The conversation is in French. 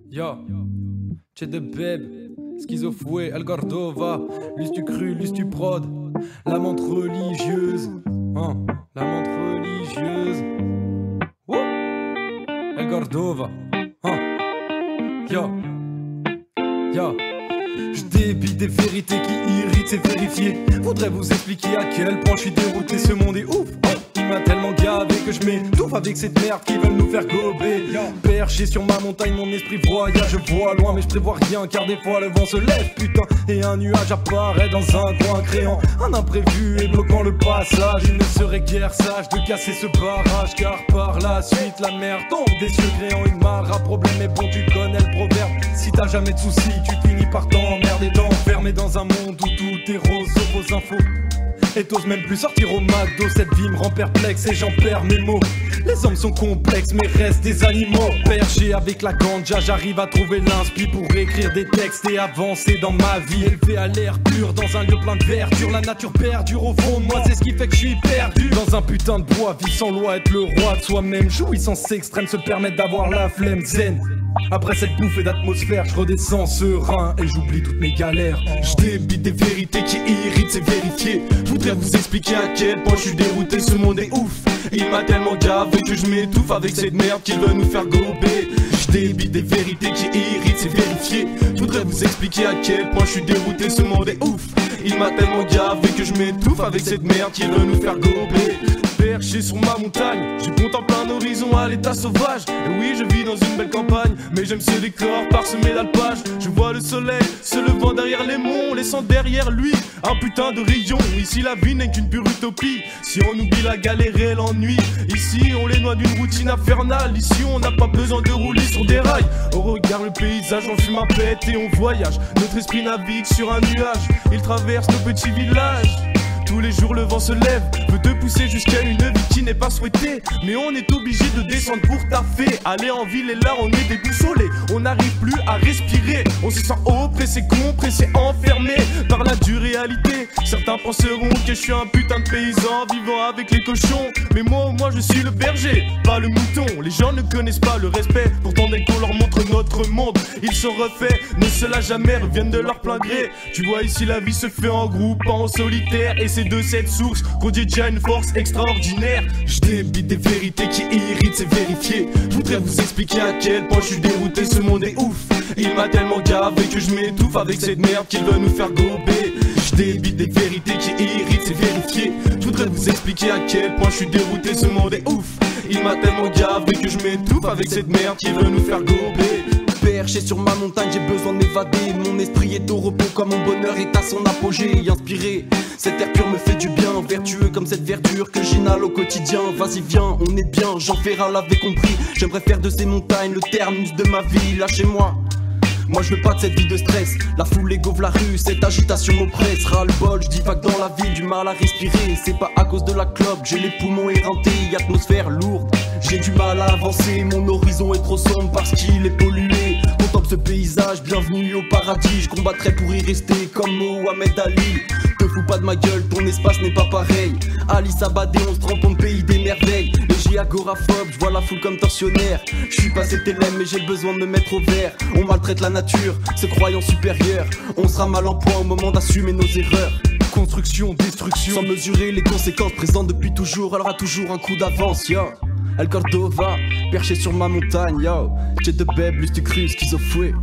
Yo, Chez de Beb, Schizofoué, El Cordova, Lustu cru, Lustu prod, la menthe religieuse, hein, la menthe religieuse, Wouh, El Cordova, hein, yo, yo. Je débite des vérités qui irritent, c'est vérifié. Voudrais vous expliquer à quel point je suis dérouté, ce monde est ouf. Il m'a tellement gavé que je m'étouffe avec cette merde qui veulent nous faire gober. Perché sur ma montagne, mon esprit voyage, je vois loin mais je prévois rien car des fois le vent se lève, putain. Et un nuage apparaît dans un coin créant un imprévu et bloquant le passage. Il ne serait guère sage de casser ce barrage car par la suite la mer tombe des cieux créant une mare à problème. Mais bon, tu connais le proverbe, si t'as jamais de soucis tu finis par t'emmerder, t'enfermer dans un monde où tout est rose sauf aux infos. Et t'oses même plus sortir au McDo, cette vie me rend perplexe et j'en perds mes mots. Les hommes sont complexes mais restent des animaux. Perché avec la ganja, j'arrive à trouver l'inspi pour écrire des textes et avancer dans ma vie. Élevé à l'air pur, dans un lieu plein de verdure, la nature perdure au fond de moi, c'est ce qui fait que je suis perdu. Dans un putain de bois, vivre sans loi, être le roi de soi-même. Jouissance extrême, se permettre d'avoir la flemme zen. Après cette bouffée d'atmosphère, je redescends serein et j'oublie toutes mes galères. Je débite des vérités qui irritent, c'est vérifié. Je voudrais vous expliquer à quel point je suis dérouté, ce monde est ouf. Il m'a tellement gavé que je m'étouffe avec cette merde qui veut nous faire gober. Je débite des vérités qui irritent, c'est vérifié. Je voudrais vous expliquer à quel point je suis dérouté, ce monde est ouf. Il m'a tellement gavé que je m'étouffe avec cette merde qui veut nous faire gober. Perché sur ma montagne, je contemple un horizon à l'état sauvage. Et oui, je vis dans une belle campagne, mais j'aime ce décor parsemé d'alpages. Je vois le soleil se levant derrière les monts, laissant derrière lui un putain de rayon. Ici la vie n'est qu'une pure utopie, si on oublie la galère et l'ennui. Ici on les noie d'une routine infernale, ici on n'a pas besoin de rouler sur des rails. On regarde le paysage, on fume un pet et on voyage. Notre esprit navigue sur un nuage, il traverse nos petits villages. Tous les jours le vent se lève, veut te pousser jusqu'à une vie qui n'est pas souhaitée. Mais on est obligé de descendre pour taffer. Aller en ville et là on est déboussolé. On n'arrive plus à respirer, on se sent oppressé, compressé, enfermé par la dure réalité. Certains penseront que je suis un putain de paysan vivant avec les cochons. Mais moi je suis le berger, pas le mouton. Les gens ne connaissent pas le respect, pourtant dès qu'on leur montre notre monde ils se refait, ne se la jamais, reviennent de leur plein gré. Tu vois ici la vie se fait en groupe, pas en solitaire. Et c'est de cette source qu'on dit déjà une force extraordinaire. Je débite des vérités qui irritent, c'est vérifié. Je voudrais vous expliquer à quel point je suis dérouté, ce monde est ouf. Il m'a tellement gavé que je m'étouffe avec cette merde qu'il veut nous faire gober. Je débite des vérités qui irritent, c'est vérifié. Je voudrais vous expliquer à quel point je suis dérouté, ce monde est ouf. Il m'a tellement gavé que je m'étouffe avec cette merde qui veut nous faire gober. Perché sur ma montagne, j'ai besoin de m'évader. Mon esprit est au repos quand mon bonheur est à son apogée. Inspiré, cet air pur me fait du bien. Vertueux comme cette verdure que j'inhale au quotidien. Vas-y viens, on est bien, Jean Ferrat l'avait compris. J'aimerais faire de ces montagnes le terminus de ma vie. Lâchez-moi, moi je veux pas de cette vie de stress. La foule, les gauves, la rue, cette agitation m'oppresse. Ras-le-bol, je divague dans la ville, du mal à respirer. C'est pas à cause de la clope, j'ai les poumons éreintés. Atmosphère lourde, j'ai du mal à avancer. Mon horizon est trop sombre parce qu'il est pollué. Contemple ce paysage, bienvenue au paradis. Je combattrai pour y rester comme Mohamed Ali. Te fous pas de ma gueule, ton espace n'est pas pareil. Alice Abadé, on se trompe en pays des merveilles. Léger agoraphobe, je vois la foule comme tortionnaire. Je suis passé télème mais j'ai le besoin de me mettre au vert. On maltraite la nature, se croyant supérieur. On sera mal en point au moment d'assumer nos erreurs. Construction, destruction, sans mesurer les conséquences présentes depuis toujours. Elle aura toujours un coup d'avance, yo. El Cordova, perché sur ma montagne, yo. J'ai de bébés, Lustu cru, Schizofoué.